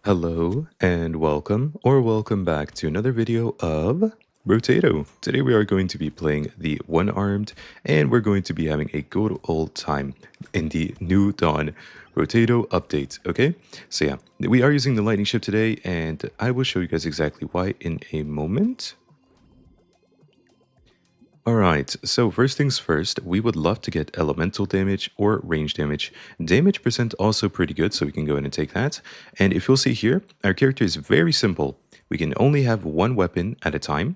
Hello and welcome or welcome back to another video of Brotato. Today we are going to be playing the one-armed and we're going to be having a good old time in the New Dawn Brotato update, okay? So yeah, we are using the lightning ship today and I will show you guys exactly why in a moment. Alright, so first things first, we would love to get elemental damage or range damage. Damage percent also pretty good, so we can go ahead and take that. And if you'll see here, our character is very simple. We can only have one weapon at a time.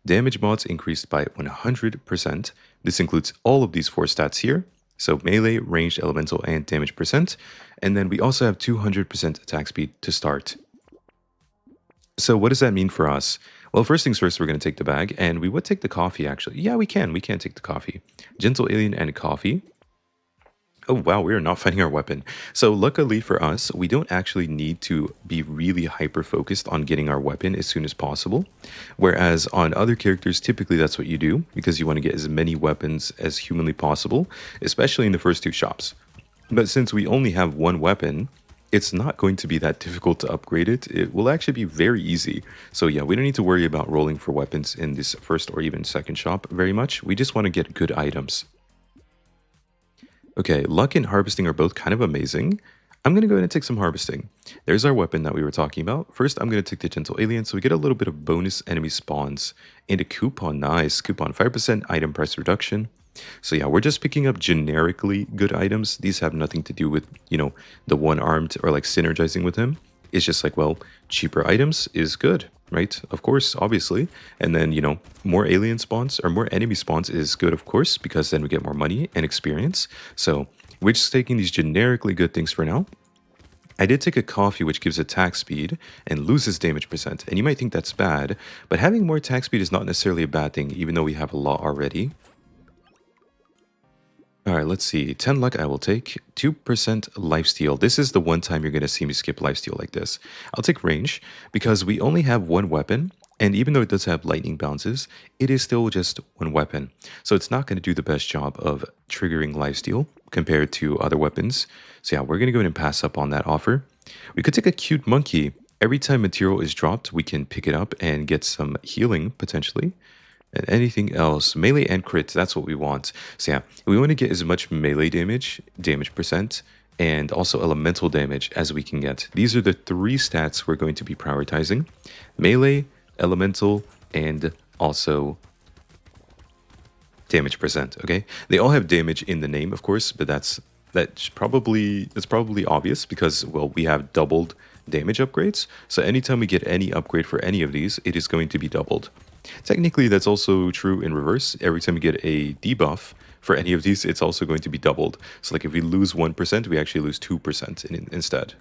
Damage mods increased by 100%. This includes all of these four stats here. So melee, ranged, elemental, and damage percent. And then we also have 200% attack speed to start. So what does that mean for us? Well, first things first, we're going to take the bag, and we would take the coffee, actually. Yeah, we can. We can take the coffee. Gentle Alien and coffee. Oh, wow, we are not finding our weapon. So luckily for us, we don't actually need to be really hyper-focused on getting our weapon as soon as possible. Whereas on other characters, typically that's what you do, because you want to get as many weapons as humanly possible, especially in the first two shops. But since we only have one weapon, it's not going to be that difficult to upgrade it. It will actually be very easy. So yeah, we don't need to worry about rolling for weapons in this first or even second shop very much. We just want to get good items. Okay, luck and harvesting are both kind of amazing. I'm going to go ahead and take some harvesting. There's our weapon that we were talking about. First, I'm going to take the Gentle Alien, so we get a little bit of bonus enemy spawns. And a coupon, nice. Coupon 5% item price reduction. So yeah, we're just picking up generically good items. These have nothing to do with, the one-armed or like synergizing with him. It's just like, well, cheaper items is good, right? Of course, obviously. And then, more alien spawns or more enemy spawns is good, of course, because then we get more money and experience. So we're just taking these generically good things for now. I did take a coffee which gives attack speed and loses damage percent. And you might think that's bad, but having more attack speed is not necessarily a bad thing, even though we have a lot already. Alright, let's see. 10 luck I will take. 2% lifesteal. This is the one time you're going to see me skip lifesteal like this. I'll take range because we only have one weapon. And even though it does have lightning bounces, it is still just one weapon. So it's not going to do the best job of triggering lifesteal compared to other weapons. So yeah, we're going to go ahead and pass up on that offer. We could take a cute monkey. Every time material is dropped, we can pick it up and get some healing potentially. And anything else, melee and crit, that's what we want. So yeah, we want to get as much melee damage, damage percent, and also elemental damage as we can get. These are the three stats we're going to be prioritizing. Melee, elemental, and also damage percent, okay? They all have damage in the name, of course, but that's probably obvious because, well, we have doubled damage upgrades. So anytime we get any upgrade for any of these, it is going to be doubled. Technically, that's also true in reverse. Every time we get a debuff for any of these, it's also going to be doubled. So like if we lose 1%, we actually lose 2% instead.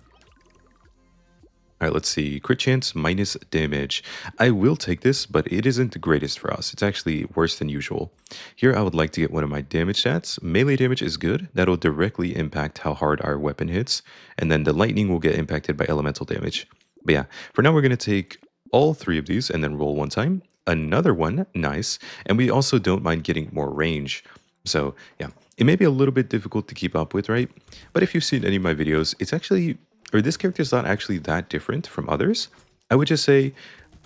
All right, let's see. Crit chance minus damage. I will take this, but it isn't the greatest for us. It's actually worse than usual. Here, I would like to get one of my damage stats. Melee damage is good. That'll directly impact how hard our weapon hits. And then the lightning will get impacted by elemental damage. But yeah, for now, we're going to take all three of these and then roll one time. Another one, nice. And we also don't mind getting more range. So yeah, it may be a little bit difficult to keep up with, right? But if you've seen any of my videos, it's actually, or this character is not actually that different from others. I would just say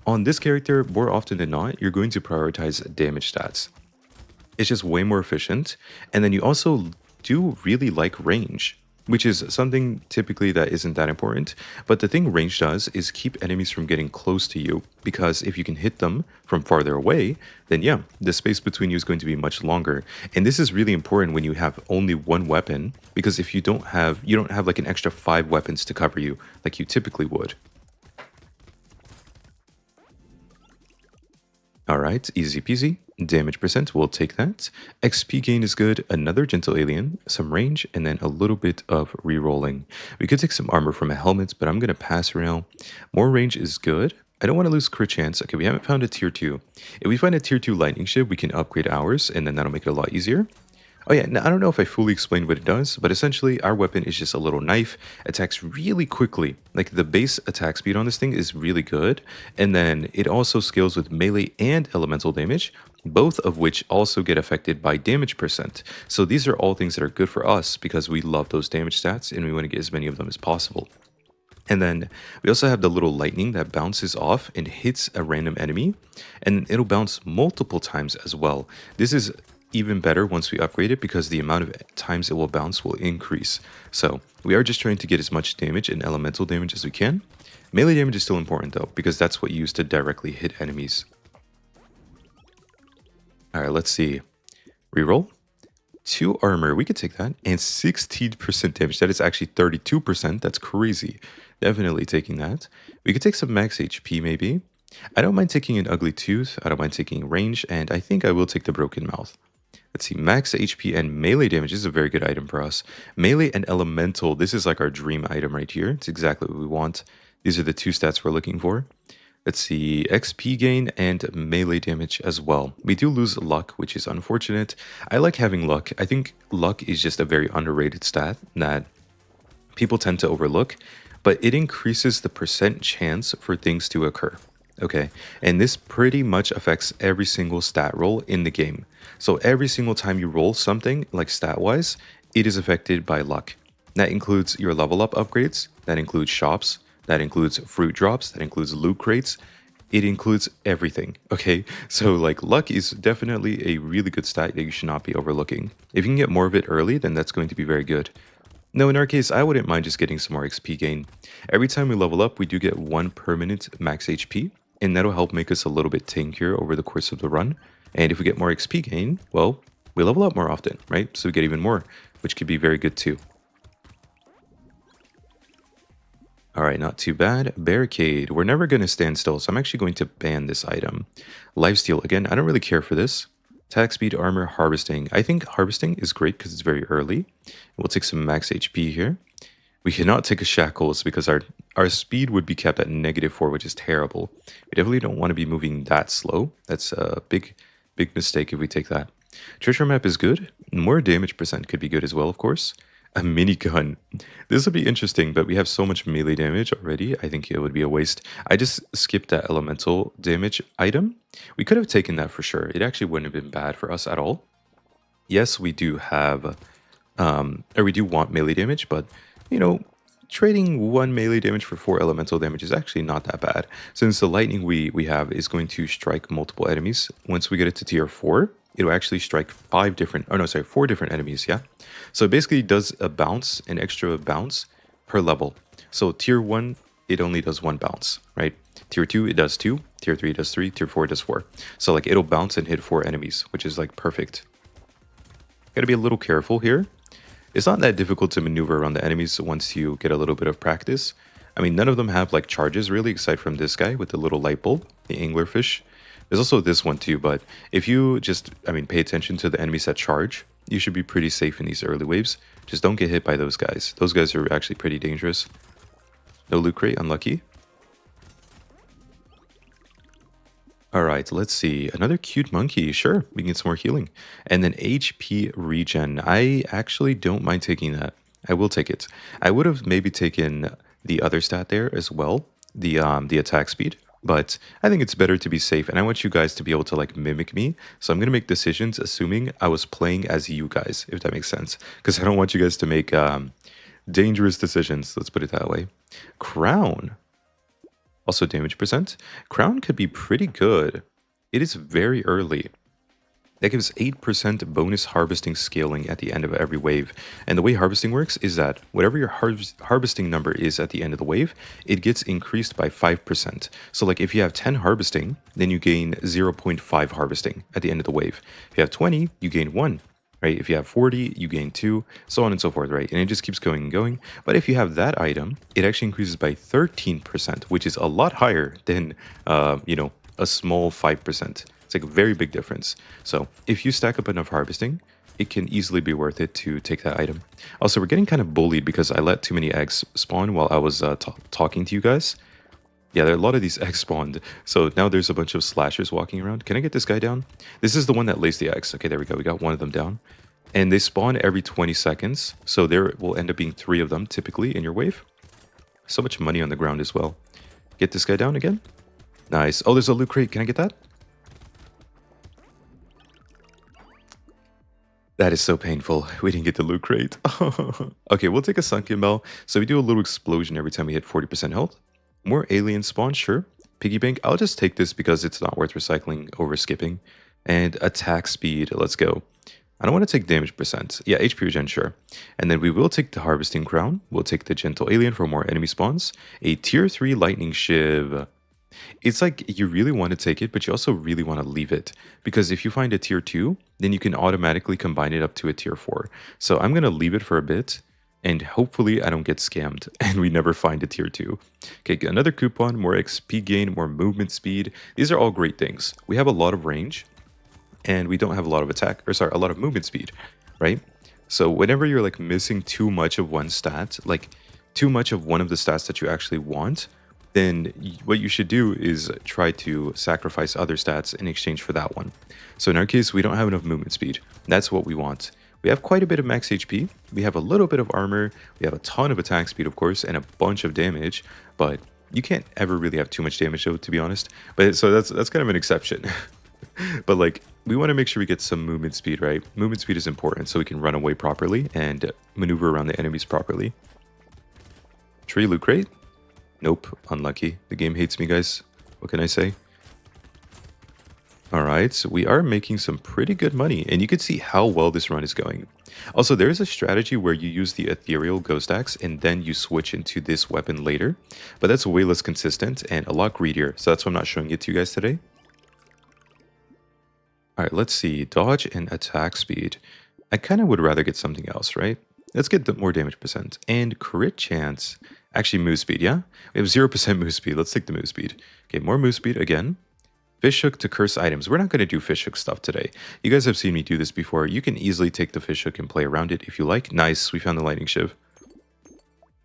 on this character, more often than not, you're going to prioritize damage stats. It's just way more efficient. And then you also do really like range, which is something typically that isn't that important. But the thing range does is keep enemies from getting close to you, because if you can hit them from farther away, then yeah, the space between you is going to be much longer. And this is really important when you have only one weapon, because if you don't have like an extra 5 weapons to cover you like you typically would. Alright, easy peasy. Damage percent, we'll take that. XP gain is good. Another Gentle Alien, some range, and then a little bit of rerolling. We could take some armor from a helmet, but I'm going to pass around. More range is good. I don't want to lose crit chance. Okay, we haven't found a tier 2. If we find a tier 2 lightning ship, we can upgrade ours, and then that'll make it a lot easier. Oh yeah, now I don't know if I fully explained what it does, but essentially our weapon is just a little knife, attacks really quickly. Like the base attack speed on this thing is really good, and then it also scales with melee and elemental damage, both of which also get affected by damage percent. So these are all things that are good for us because we love those damage stats and we want to get as many of them as possible. And then we also have the little lightning that bounces off and hits a random enemy, and it'll bounce multiple times as well. This is even better once we upgrade it because the amount of times it will bounce will increase. So we are just trying to get as much damage and elemental damage as we can. Melee damage is still important though, because that's what you use to directly hit enemies. All right, let's see. Reroll. 2 armor, we could take that. And 16% damage. That is actually 32%. That's crazy. Definitely taking that. We could take some max HP maybe. I don't mind taking an ugly tooth. I don't mind taking range. And I think I will take the broken mouth. Let's see, max HP and melee damage. This is a very good item for us. Melee and elemental. This is like our dream item right here. It's exactly what we want. These are the two stats we're looking for. Let's see, XP gain and melee damage as well. We do lose luck, which is unfortunate. I like having luck. I think luck is just a very underrated stat that people tend to overlook, but it increases the percent chance for things to occur. Okay, and this pretty much affects every single stat roll in the game. So every single time you roll something, like stat-wise, it is affected by luck. That includes your level up upgrades, that includes shops, that includes fruit drops, that includes loot crates. It includes everything, okay? So like luck is definitely a really good stat that you should not be overlooking. If you can get more of it early, then that's going to be very good. No, in our case, I wouldn't mind just getting some more XP gain. Every time we level up, we do get 1 permanent max HP, and that'll help make us a little bit tankier over the course of the run. And if we get more XP gain, well, we level up more often, right? So we get even more, which could be very good too. All right, not too bad. Barricade. We're never going to stand still, so I'm actually going to ban this item. Lifesteal. Again, I don't really care for this. Attack speed, armor, harvesting. I think harvesting is great because it's very early. We'll take some max HP here. We cannot take a shackles because our speed would be kept at -4, which is terrible. We definitely don't want to be moving that slow. That's a big mistake if we take that. Treasure map is good. More damage percent could be good as well, of course. A minigun. This would be interesting, but we have so much melee damage already. I think it would be a waste. I just skipped that elemental damage item. We could have taken that for sure. It actually wouldn't have been bad for us at all. Yes, we do have, or we do want melee damage, but you know, trading 1 melee damage for 4 elemental damage is actually not that bad. Since the lightning we have is going to strike multiple enemies, once we get it to tier 4, it'll actually strike 5 different, oh no, sorry, 4 different enemies, yeah? So it basically does a bounce, an extra bounce per level. So tier 1, it only does 1 bounce, right? Tier 2, it does 2, tier 3 does 3, tier 4 does 4. So like it'll bounce and hit 4 enemies, which is like perfect. Gotta be a little careful here. It's not that difficult to maneuver around the enemies once you get a little bit of practice. I mean, none of them have like charges really, aside from this guy with the little light bulb, the anglerfish. There's also this one too, but if you just, I mean, pay attention to the enemies that charge, you should be pretty safe in these early waves. Just don't get hit by those guys. Those guys are actually pretty dangerous. No loot crate, unlucky. All right, let's see. Another cute monkey. Sure, we can get some more healing. And then HP regen. I actually don't mind taking that. I will take it. I would have maybe taken the other stat there as well, the attack speed. But I think it's better to be safe, and I want you guys to be able to like mimic me. So I'm gonna make decisions assuming I was playing as you guys, if that makes sense. Because I don't want you guys to make dangerous decisions. Let's put it that way. Crown. Also damage percent. Crown could be pretty good. It is very early. That gives 8% bonus harvesting scaling at the end of every wave. And the way harvesting works is that whatever your harvesting number is at the end of the wave, it gets increased by 5%. So like if you have 10 harvesting, then you gain 0.5 harvesting at the end of the wave. If you have 20, you gain 1. Right? If you have 40, you gain 2, so on and so forth, right? And it just keeps going and going. But if you have that item, it actually increases by 13%, which is a lot higher than, a small 5%. It's like a very big difference. So if you stack up enough harvesting, it can easily be worth it to take that item. Also, we're getting kind of bullied because I let too many eggs spawn while I was talking to you guys. Yeah, there are a lot of these eggs spawned. So now there's a bunch of slashers walking around. Can I get this guy down? This is the one that lays the eggs. Okay, there we go. We got one of them down. And they spawn every 20 seconds. So there will end up being 3 of them typically in your wave. So much money on the ground as well. Get this guy down again. Nice. Oh, there's a loot crate. Can I get that? That is so painful. We didn't get the loot crate. Okay, we'll take a sunken bell. So we do a little explosion every time we hit 40% health. More alien spawn, sure. Piggy bank, I'll just take this because it's not worth recycling over skipping. And attack speed, let's go. I don't want to take damage percent. Yeah, HP regen, sure. And then we will take the harvesting crown. We'll take the gentle alien for more enemy spawns. A tier 3 lightning shiv. It's like you really want to take it, but you also really want to leave it. Because if you find a tier 2, then you can automatically combine it up to a tier 4. So I'm going to leave it for a bit, and hopefully I don't get scammed and we never find a tier 2. Okay, another coupon, more XP gain, more movement speed. These are all great things. We have a lot of range, and we don't have a lot of attack, or sorry, a lot of movement speed, right? So whenever you're like missing too much of one stat, like too much of one of the stats that you actually want, then what you should do is try to sacrifice other stats in exchange for that one. So in our case, we don't have enough movement speed. That's what we want. We have quite a bit of max HP. We have a little bit of armor. We have a ton of attack speed, of course, and a bunch of damage. But you can't ever really have too much damage, though, to be honest. But so that's kind of an exception. But like, we want to make sure we get some movement speed, right? Movement speed is important so we can run away properly and maneuver around the enemies properly. Tree loot crate? Nope, unlucky. The game hates me, guys. What can I say? Alright, so we are making some pretty good money, and you can see how well this run is going. Also, there is a strategy where you use the ethereal ghost axe and then you switch into this weapon later, but that's way less consistent and a lot greedier, so that's why I'm not showing it to you guys today. Alright, let's see. Dodge and attack speed. I kind of would rather get something else, right? Let's get the more damage percent. And crit chance. Actually, move speed, yeah? We have 0% move speed. Let's take the move speed. Okay, more move speed again. Fish hook to curse items. We're not going to do fish hook stuff today. You guys have seen me do this before. You can easily take the fish hook and play around it if you like. Nice, we found the lightning shiv.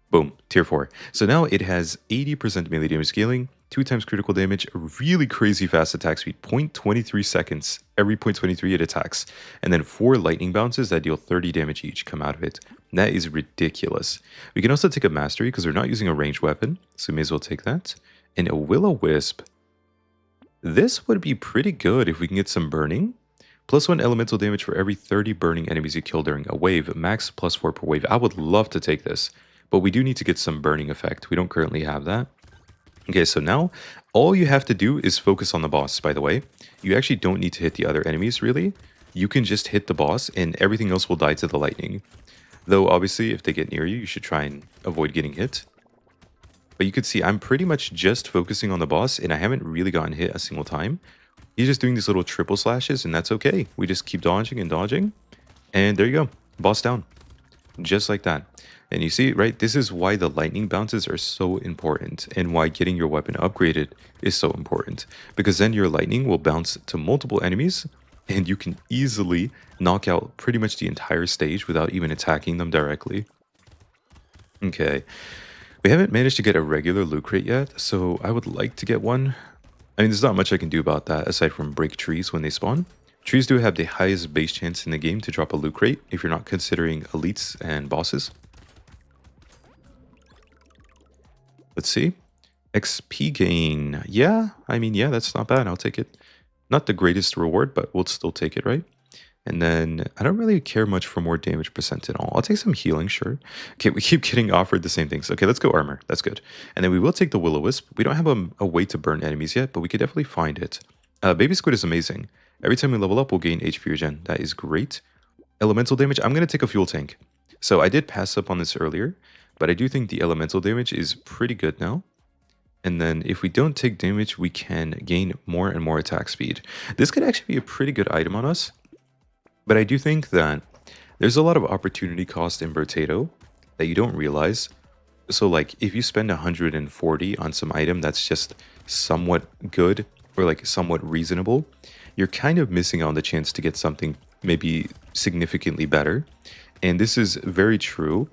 Boom, tier 4. So now it has 80% melee damage scaling, 2 times critical damage, a really crazy fast attack speed, 0.23 seconds. Every 0.23 it attacks. And then 4 lightning bounces that deal 30 damage each come out of it. That is ridiculous. We can also take a mastery because we're not using a ranged weapon, so we may as well take that. And a will-o-wisp. This would be pretty good if we can get some burning. +1 elemental damage for every 30 burning enemies you kill during a wave. Max +4 per wave. I would love to take this. But we do need to get some burning effect. We don't currently have that. Okay, so now all you have to do is focus on the boss, by the way. You actually don't need to hit the other enemies, really. You can just hit the boss and everything else will die to the lightning. Though, obviously, if they get near you, you should try and avoid getting hit. But you could see I'm pretty much just focusing on the boss and I haven't really gotten hit a single time. He's just doing these little triple slashes and that's okay. We just keep dodging and dodging. And there you go. Boss down. Just like that. And you see, right, this is why the lightning bounces are so important and why getting your weapon upgraded is so important. Because then your lightning will bounce to multiple enemies and you can easily knock out pretty much the entire stage without even attacking them directly. Okay, we haven't managed to get a regular loot crate yet, so I would like to get one. I mean, there's not much I can do about that aside from break trees when they spawn. Trees do have the highest base chance in the game to drop a loot crate if you're not considering elites and bosses. Let's see. XP gain. Yeah, I mean, yeah, that's not bad. I'll take it. Not the greatest reward, but we'll still take it, right? And then I don't really care much for more damage percent at all. I'll take some healing, sure. Okay, we keep getting offered the same things. Okay, let's go armor. That's good. And then we will take the will-o-wisp. We don't have a way to burn enemies yet, but we could definitely find it. Baby squid is amazing. Every time we level up, we'll gain HP regen. That is great. Elemental damage. I'm going to take a fuel tank. So I did pass up on this earlier, but I do think the elemental damage is pretty good now. And then if we don't take damage, we can gain more and more attack speed. This could actually be a pretty good item on us. But I do think that there's a lot of opportunity cost in Brotato that you don't realize. So like if you spend 140 on some item that's just somewhat good or like somewhat reasonable, you're kind of missing out on the chance to get something maybe significantly better. And this is very true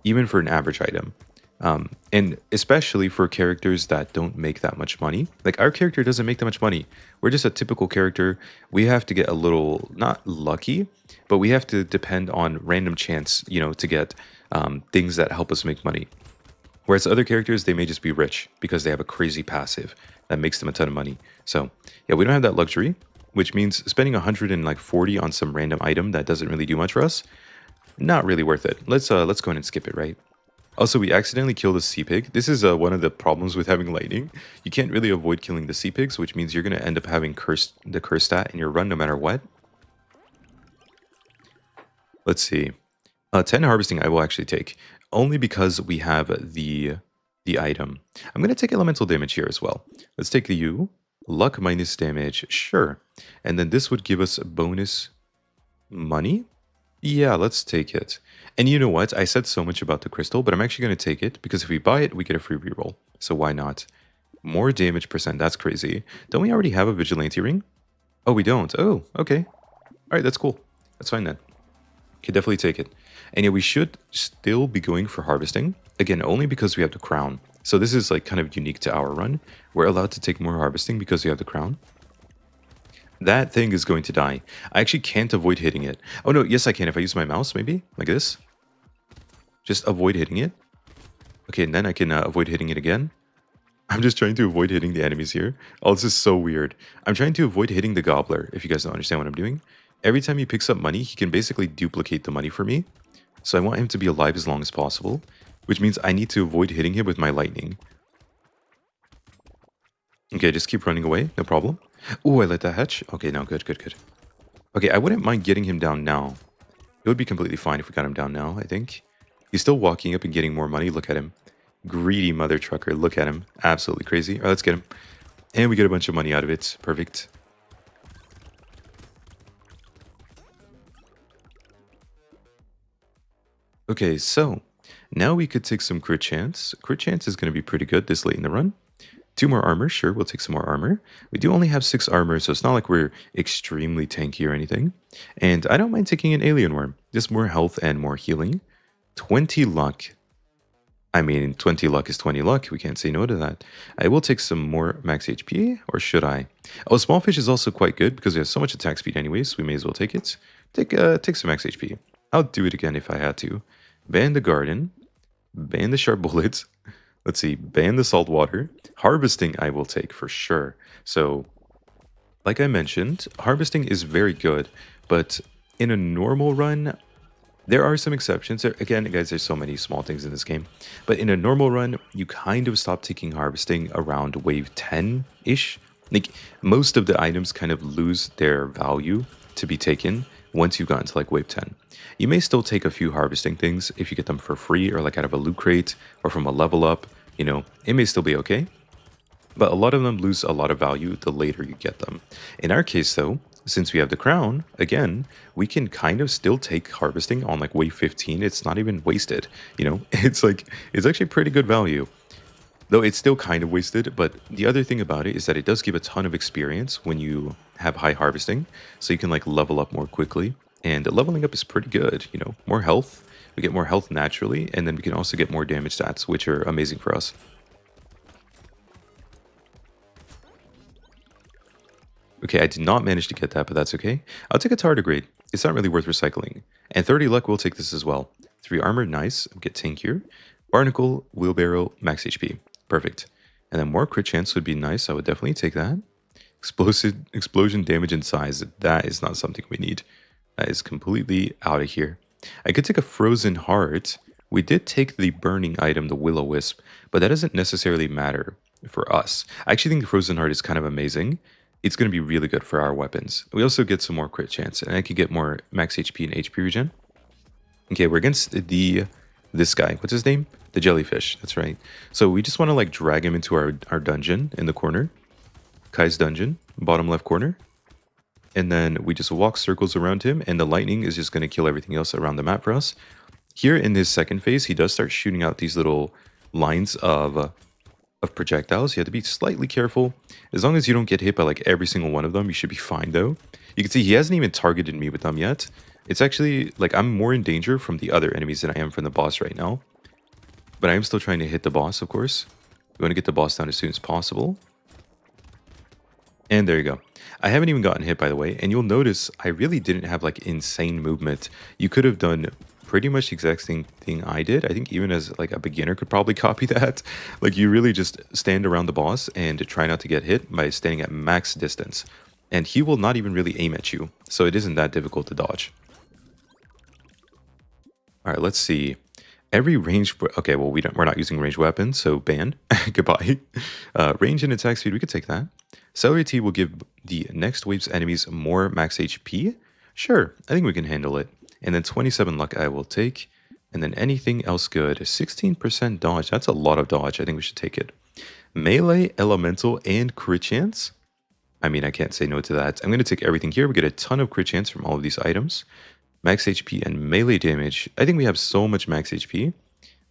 even for an average item. And especially for characters that don't make that much money. Like our character doesn't make that much money. We're just a typical character. We have to get a little, not lucky, but we have to depend on random chance, you know, to get things that help us make money. Whereas other characters, they may just be rich because they have a crazy passive that makes them a ton of money. So yeah, we don't have that luxury. which means spending 140 on some random item that doesn't really do much for us, not really worth it. Let's go ahead and skip it, right? Also, we accidentally killed the sea pig. This is one of the problems with having lightning. You can't really avoid killing the sea pigs, which means you're going to end up having the curse stat in your run no matter what. Let's see. 10 harvesting I will actually take, only because we have the item. I'm going to take elemental damage here as well. Let's take the U. Luck minus damage, sure. And then this would give us bonus money? Yeah, let's take it. And you know what? I said so much about the crystal, but I'm actually going to take it because if we buy it, we get a free reroll. So why not? More damage percent, that's crazy. Don't we already have a vigilante ring? Oh, we don't. Oh, okay. All right, that's cool. That's fine then. Could definitely take it. And yeah, we should still be going for harvesting. Again, only because we have the crown. So this is like kind of unique to our run. We're allowed to take more harvesting because we have the crown. That thing is going to die. I actually can't avoid hitting it. Oh no, yes I can if I use my mouse maybe, like this. Just avoid hitting it. Okay, and then I can avoid hitting it again. I'm just trying to avoid hitting the enemies here. Oh, this is so weird. I'm trying to avoid hitting the gobbler, if you guys don't understand what I'm doing. Every time he picks up money, he can basically duplicate the money for me. So I want him to be alive as long as possible, which means I need to avoid hitting him with my lightning. Okay, just keep running away, no problem. Oh, I let that hatch. Okay, no, good, good, good. Okay, I wouldn't mind getting him down now. It would be completely fine if we got him down now, I think. He's still walking up and getting more money. Look at him. Greedy mother trucker. Look at him. Absolutely crazy. All right, let's get him. And we get a bunch of money out of it. Perfect. Okay, so now we could take some crit chance. Crit chance is going to be pretty good this late in the run. 2 more armor, sure, we'll take some more armor. We do only have 6 armor, so it's not like we're extremely tanky or anything. And I don't mind taking an alien worm, just more health and more healing. 20 luck. I mean, 20 luck is 20 luck, we can't say no to that. I will take some more max HP, or should I? Oh, small fish is also quite good because we have so much attack speed anyways, we may as well take it. Take some max HP. I'll do it again if I had to. Ban the garden, ban the sharp bullets. Let's see, ban the salt water. Harvesting I will take for sure. So, like I mentioned, harvesting is very good, but in a normal run, there are some exceptions. Again, guys, there's so many small things in this game. But in a normal run, you kind of stop taking harvesting around wave 10-ish. Like, most of the items kind of lose their value to be taken once you've gotten to like wave 10. You may still take a few harvesting things if you get them for free or like out of a loot crate or from a level up. You know, it may still be okay. But a lot of them lose a lot of value the later you get them. In our case, though, since we have the crown, again, we can kind of still take harvesting on like wave 15. It's not even wasted, you know? It's actually pretty good value. Though it's still kind of wasted, but the other thing about it is that it does give a ton of experience when you have high harvesting. So you can like level up more quickly. And leveling up is pretty good, you know? More health. We get more health naturally, and then we can also get more damage stats, which are amazing for us. Okay, I did not manage to get that, but that's okay. I'll take a tardigrade. It's not really worth recycling. And 30 luck will take this as well. 3 armor, nice. Get tankier. Barnacle, wheelbarrow, max HP. Perfect. And then more crit chance would be nice. I would definitely take that. Explosion damage and size. That is not something we need. That is completely out of here. I could take a frozen heart. We did take the burning item, the will-o-wisp, but that doesn't necessarily matter for us. I actually think the frozen heart is kind of amazing. It's going to be really good for our weapons. We also get some more crit chance, and I could get more max HP and HP regen. Okay, we're against this guy. What's his name? The jellyfish. That's right. So we just want to like drag him into our dungeon in the corner. Kai's dungeon, bottom left corner. And then we just walk circles around him, and the lightning is just going to kill everything else around the map for us. Here in his second phase, he does start shooting out these little lines of projectiles. You have to be slightly careful. As long as you don't get hit by like every single one of them, you should be fine though. You can see he hasn't even targeted me with them yet. It's actually like I'm more in danger from the other enemies than I am from the boss right now. But I am still trying to hit the boss, of course. We want to get the boss down as soon as possible. And there you go. I haven't even gotten hit, by the way, and you'll notice I really didn't have like insane movement. You could have done pretty much the exact same thing I did. I think even as like a beginner could probably copy that. Like you really just stand around the boss and try not to get hit by standing at max distance. and he will not even really aim at you, so it isn't that difficult to dodge. All right, let's see. Every range. Okay, well we're not using ranged weapons, so ban. Goodbye. Range and attack speed, we could take that. Celerity will give the next wave's enemies more max HP. Sure, I think we can handle it. And then 27 luck I will take. And then anything else good. 16% dodge. That's a lot of dodge. I think we should take it. Melee, elemental, and crit chance. I mean, I can't say no to that. I'm going to take everything here. We get a ton of crit chance from all of these items. Max HP and melee damage. I think we have so much max HP.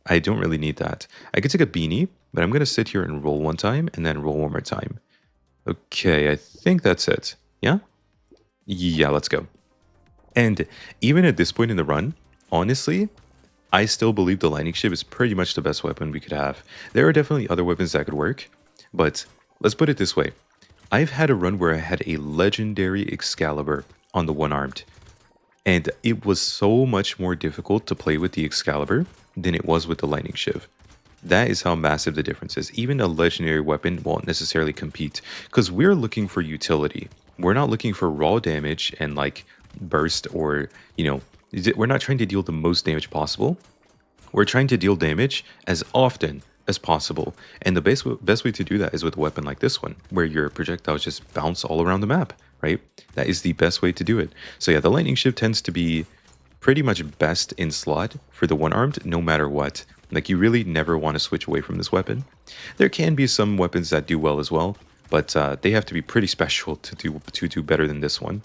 I don't really need that. I could take a beanie, but I'm going to sit here and roll one time and then roll one more time. Okay, I think that's it. Yeah? Yeah, let's go. And even at this point in the run, honestly, I still believe the lightning ship is pretty much the best weapon we could have. There are definitely other weapons that could work, but let's put it this way. I've had a run where I had a legendary Excalibur on the one-armed, and it was so much more difficult to play with the Excalibur than it was with the lightning shiv. That is how massive the difference is. Even a legendary weapon won't necessarily compete because we're looking for utility. We're not looking for raw damage and like burst or, we're not trying to deal the most damage possible. We're trying to deal damage as often as possible. And the best way to do that is with a weapon like this one, where your projectiles just bounce all around the map, right? That is the best way to do it. So yeah, the lightning shiv tends to be pretty much best in slot for the one-armed no matter what. Like you really never want to switch away from this weapon. There can be some weapons that do well as well, but they have to be pretty special to do better than this one.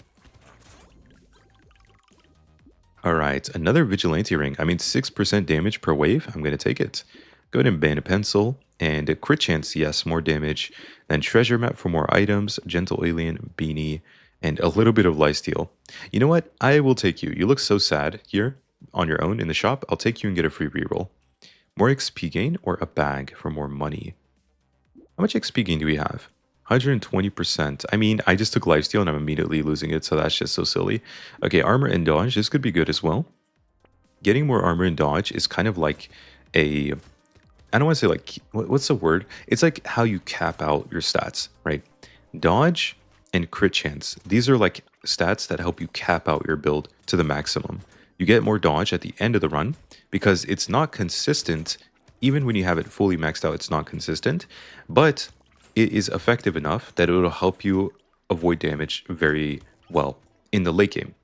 All right, another vigilante ring. I mean, 6% damage per wave. I'm going to take it. Go ahead and ban a pencil. And a crit chance, yes, more damage. Then treasure map for more items, gentle alien, beanie, and a little bit of lifesteal. You know what? I will take you. You look so sad here on your own in the shop. I'll take you and get a free reroll. More XP gain or a bag for more money? How much XP gain do we have? 120%. I mean, I just took lifesteal and I'm immediately losing it, so that's just so silly. Okay, armor and dodge. This could be good as well. Getting more armor and dodge is kind of like a... I don't want to say like... What's the word? It's like how you cap out your stats, right? Dodge and crit chance. These are like stats that help you cap out your build to the maximum. You get more dodge at the end of the run because it's not consistent. Even when you have it fully maxed out, it's not consistent, but it is effective enough that it'll help you avoid damage very well in the late game,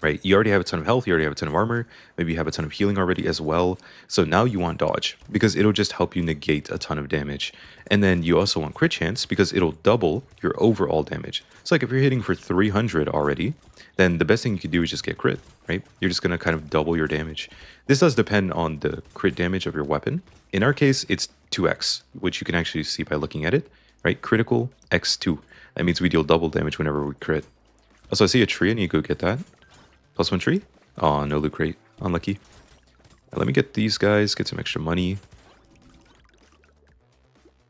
right? You already have a ton of health, you already have a ton of armor, maybe you have a ton of healing already as well. So now you want dodge because it'll just help you negate a ton of damage. And then you also want crit chance because it'll double your overall damage. So like if you're hitting for 300 already, then the best thing you can do is just get crit, right? You're just going to kind of double your damage. This does depend on the crit damage of your weapon. In our case, it's 2x, which you can actually see by looking at it, right? Critical x2. That means we deal double damage whenever we crit. Also, I see a tree. I need to go get that. +1 tree? Oh, no loot crate. Unlucky. Right, let me get these guys, get some extra money.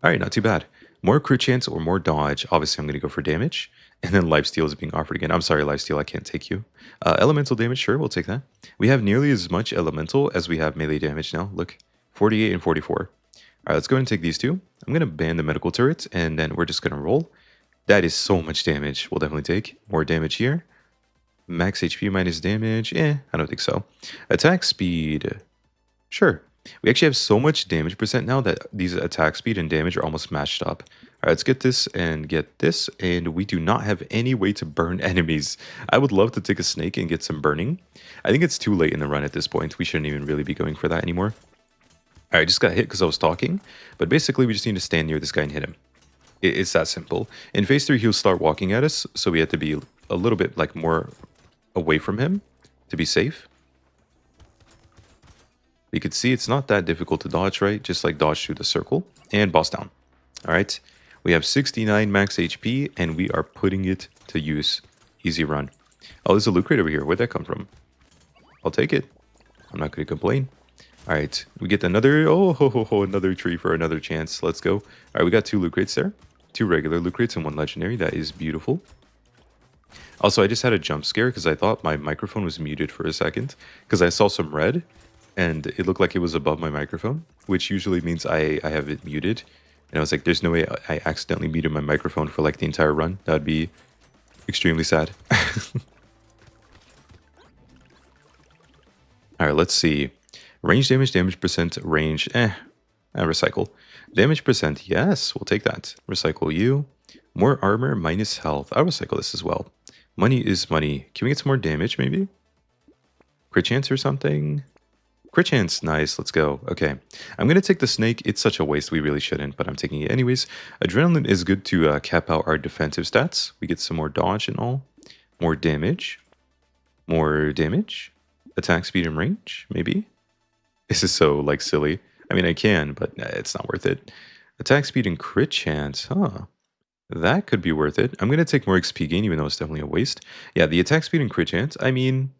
All right, not too bad. More crit chance or more dodge. Obviously, I'm going to go for damage. And then lifesteal is being offered again. I'm sorry, lifesteal, I can't take you. Elemental damage, sure, we'll take that. We have nearly as much elemental as we have melee damage now. Look, 48 and 44. All right, let's go ahead and take these two. I'm going to ban the medical turret, and then we're just going to roll. That is so much damage. We'll definitely take more damage here. Max HP minus damage. I don't think so. Attack speed. Sure. We actually have so much damage percent now that these attack speed and damage are almost matched up. All right, let's get this and get this. And we do not have any way to burn enemies. I would love to take a snake and get some burning. I think it's too late in the run at this point. We shouldn't even really be going for that anymore. All right, I just got hit because I was talking. But basically, we just need to stand near this guy and hit him. It's that simple. In phase 3, he'll start walking at us. So we have to be a little bit like more away from him to be safe. You can see it's not that difficult to dodge, right? Just like dodge through the circle and boss down. All right. We have 69 max HP and we are putting it to use. Easy run. Oh, there's a loot crate over here. Where'd that come from? I'll take it. I'm not going to complain. All right. We get another, another tree for another chance. Let's go. All right. We got 2 loot crates there. 2 regular loot crates and 1 legendary. That is beautiful. Also, I just had a jump scare because I thought my microphone was muted for a second because I saw some red and it looked like it was above my microphone, which usually means I have it muted. And I was like, there's no way I accidentally muted my microphone for like the entire run. That'd be Extremely sad. All right, let's see. Range damage, damage percent, range, recycle. Damage percent, yes, we'll take that. Recycle you. More armor, minus health. I'll recycle this as well. Money is money. Can we get some more damage, maybe? Crit chance or something? Crit chance, nice, let's go. Okay, I'm gonna take the snake. It's such a waste, we really shouldn't, but I'm taking it anyways. Adrenaline is good to cap out our defensive stats. We get some more dodge and all. More damage. More damage. Attack speed and range, maybe? This is so, like, silly. I mean, I can, but it's not worth it. Attack speed and crit chance, huh? That could be worth it. I'm gonna take more XP gain, even though it's definitely a waste. Yeah, the attack speed and crit chance, I mean,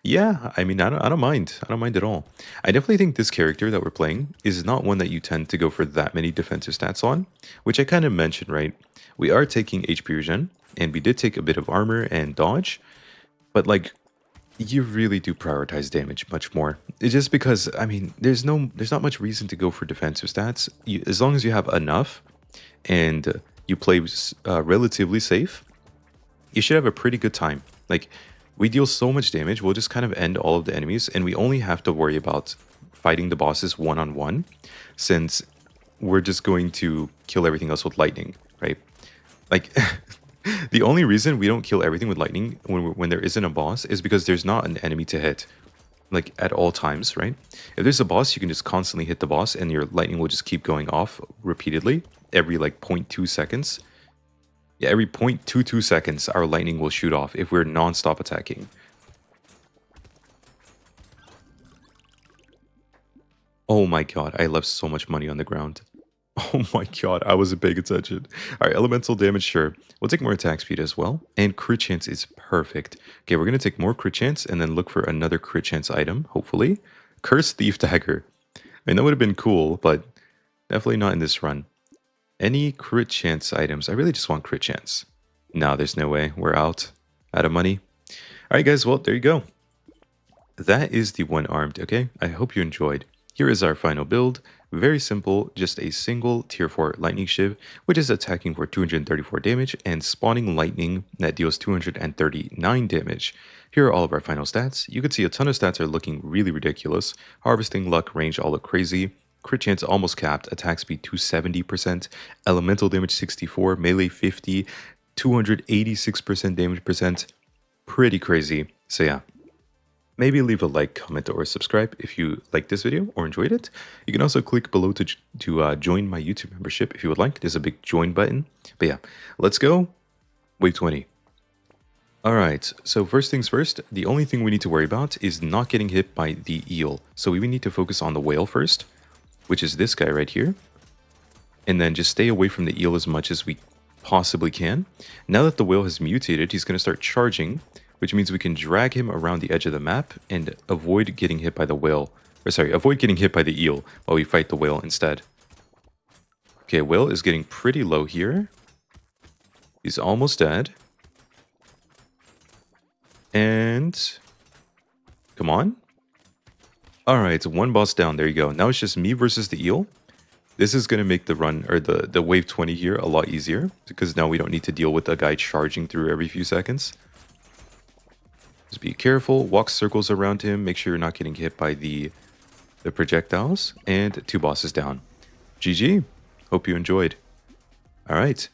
yeah, I mean, I don't mind. I don't mind at all. I definitely think this character that we're playing is not one that you tend to go for that many defensive stats on, which I kind of mentioned, right? We are taking HP regen, and we did take a bit of armor and dodge, but like you really do prioritize damage much more. It's just because I mean, there's not much reason to go for defensive stats. As long as you have enough and you play relatively safe, you should have a pretty good time. Like, we deal so much damage, we'll just kind of end all of the enemies, and we only have to worry about fighting the bosses one on one, since we're just going to kill everything else with lightning, right? Like, the only reason we don't kill everything with lightning when there isn't a boss is because there's not an enemy to hit, like at all times, right? If there's a boss, you can just constantly hit the boss, and your lightning will just keep going off repeatedly every like 0.2 seconds. Yeah, every 0.22 seconds, our lightning will shoot off if we're non-stop attacking. Oh my god, I left so much money on the ground. Oh my god, I wasn't paying attention. Alright, elemental damage, sure. We'll take more attack speed as well. And crit chance is perfect. Okay, we're going to take more crit chance and then look for another crit chance item, hopefully. Curse Thief Dagger. I mean, that would have been cool, but definitely not in this run. Any crit chance items? I really just want crit chance. No, there's no way. We're out. Out of money. Alright guys, well, there you go. That is the one-armed, okay? I hope you enjoyed. Here is our final build. Very simple, just a single tier 4 lightning shiv, which is attacking for 234 damage and spawning lightning that deals 239 damage. Here are all of our final stats. You can see a ton of stats are looking really ridiculous. Harvesting, luck, range all look crazy. Crit chance almost capped, attack speed 270%, elemental damage 64, melee 50, 286% damage percent. Pretty crazy. So yeah, maybe leave a like, comment, or subscribe if you liked this video or enjoyed it. You can also click below to join my YouTube membership if you would like. There's a big join button. But yeah, let's go. Wave 20. All right, so first things first, the only thing we need to worry about is not getting hit by the eel. So we need to focus on the whale first, which is this guy right here. And then just stay away from the eel as much as we possibly can. Now that the whale has mutated, he's going to start charging, which means we can drag him around the edge of the map and avoid getting hit by the whale. Or sorry, avoid getting hit by the eel while we fight the whale instead. Okay, whale is getting pretty low here. He's almost dead. And come on. Alright, one boss down. There you go. Now it's just me versus the eel. This is going to make the run, or the wave 20 here, a lot easier, because now we don't need to deal with a guy charging through every few seconds. Just be careful, walk circles around him, make sure you're not getting hit by the projectiles, and 2 bosses down. GG. Hope you enjoyed. Alright.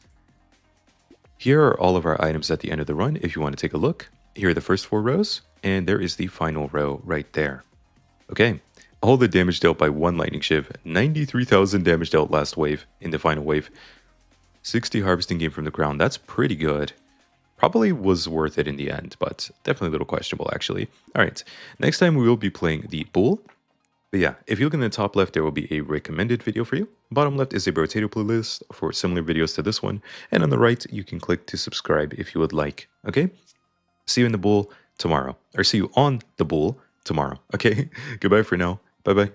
Here are all of our items at the end of the run if you want to take a look. Here are the first 4 rows, and there is the final row right there. Okay, all the damage dealt by one lightning shiv, 93,000 damage dealt last wave in the final wave, 60 harvesting gain from the ground. That's pretty good. Probably was worth it in the end, but definitely a little questionable actually. All right, next time we will be playing the bull. But yeah, if you look in the top left, there will be a recommended video for you. Bottom left is a Brotato playlist for similar videos to this one. And on the right, you can click to subscribe if you would like. Okay, see you in the bull tomorrow, or see you on the bull tomorrow. Okay, goodbye for now. Bye bye.